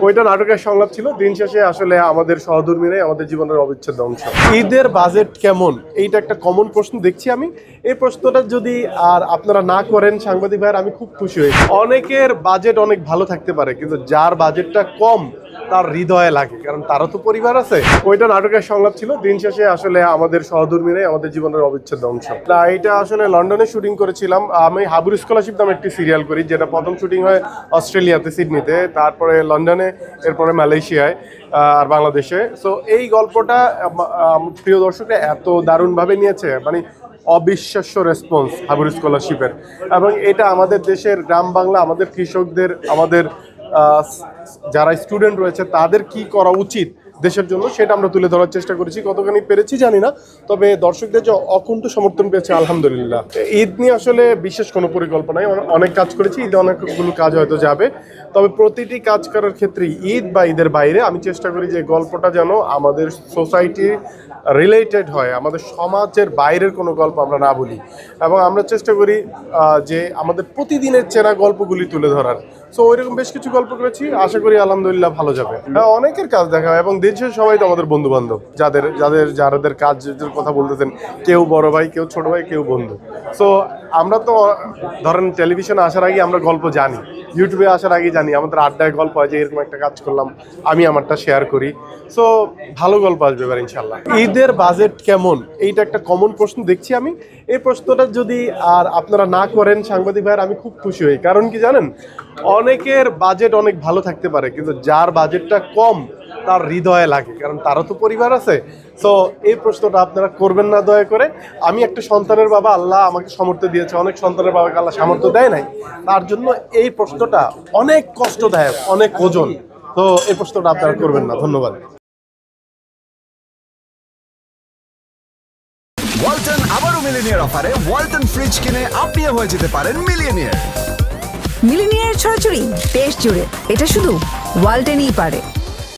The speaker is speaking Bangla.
ওইটা নাটকের সংলাপ ছিল। দিন শেষে আসলে আমাদের সহধর্মীরাই আমাদের জীবনের অবিচ্ছেদ্য অংশ। ঈদের বাজেট কেমন, এইটা একটা কমন প্রশ্ন দেখছি আমি। এই প্রশ্নটা যদি আর আপনারা না করেন সাংবাদিক ভাইয়ের, আমি খুব খুশি হই। অনেকের বাজেট অনেক ভালো থাকতে পারে, কিন্তু যার বাজেটটা কম তার হৃদয়ে লাগে, কারণ তারও তো পরিবার আছে। ওইটা নাটকের সংলাপ ছিল। দিন শেষে আসলে আমাদের সহধর্মীরাই আমাদের জীবনের অবিচ্ছেদ্য অংশ। না, এটা আসলে লন্ডনে শুটিং করেছিলাম। আমি হাবুর স্কলারশিপ নামে একটি সিরিয়াল করি, যেটা প্রথম শুটিং হয় অস্ট্রেলিয়াতে, সিডনিতে, তারপরে লন্ডনে, এরপরে মালয়েশিয়ায়, আর বাংলাদেশে। সো এই গল্পটা প্রিয় দর্শকরা এত দারুণভাবে নিয়েছে, মানে অবিশ্বাস্য রেসপন্স হাবুর স্কলারশিপের। এবং এটা আমাদের দেশের গ্রাম বাংলা, আমাদের কৃষকদের, আমাদের যারা স্টুডেন্ট রয়েছে তাদের কি করা উচিত দেশের জন্য, সেটা আমরা তুলে ধরার চেষ্টা করেছি। কতখানি পেরেছি জানি না, তবে দর্শকদের যে অকুণ্ঠ সমর্থন পেয়েছে আলহামদুলিল্লাহ। ঈদ নিয়ে আসলে বিশেষ কোনো পরিকল্পনায় অনেক কাজ করেছি, ঈদে অনেকগুলো কাজ হয়তো যাবে, তবে প্রতিটি কাজ করার ক্ষেত্রে ঈদ বা ঈদের বাইরে আমি চেষ্টা করি যে গল্পটা যেন আমাদের সোসাইটি রিলেটেড হয়, আমাদের সমাজের বাইরের কোনো গল্প আমরা না বলি। এবং আমরা চেষ্টা করি যে আমাদের প্রতিদিনের চেনা গল্পগুলি তুলে ধরার। সো ওইরকম বেশ কিছু গল্প করেছি, আশা করি আলহামদুলিল্লাহ ভালো যাবে। অনেকের কাজ দেখা হয়, এবং দিন শেষে সবাই তো আমাদের বন্ধু বান্ধব, যাদের কাজের কথা বলতেছেন, কেউ বড় ভাই, কেউ ছোট ভাই, কেউ বন্ধু। সো আমরা তো ধরেন টেলিভিশনে আসার আগে আমরা গল্প জানি, ইউটিউবে আসার আগে জানি, আমাদের আড্ডায় গল্প হয় যে এরকম একটা কাজ করলাম, আমি আমারটা শেয়ার করি। সো ভালো গল্প আসবে এবার ইনশাল্লাহ। ঈদের বাজেট কেমন, এইটা একটা কমন প্রশ্ন দেখছি আমি। এই প্রশ্নটা যদি আর আপনারা না করেন সাংবাদিক ভাইয়ের, আমি খুব খুশি হই। কারণ কি জানেন, অনেকের বাজেট অনেক ভালো থাকতে পারে, কিন্তু যার বাজেটটা কম তার হৃদয়ে লাগে, কারণ তারও তো পরিবার আছে। সো এই প্রশ্নটা আপনারা করবেন না দয়া করে। আমি একটা সন্তানের বাবা, আল্লাহ আমাকে সামর্থ্য দিয়েছে, অনেক সন্তানের বাবাকে আল্লাহ সামর্থ্য দেয় নাই, তার জন্য এই প্রশ্নটা অনেক কষ্টদায়ক, অনেক ওজন। তো এই প্রশ্নটা আপনারা করবেন না। ধন্যবাদ। ওয়ালটন আবারও মিলিনিয়ার অফারে ওয়ালটন ফ্রিজ কিনে আপনিও হয়ে যেতে পারেন মিলিয়নিয়ার। মিলিনিয়ার ছড়াছড়ি দেশ জুড়ে, এটা শুধু ওয়ালটনই পারে।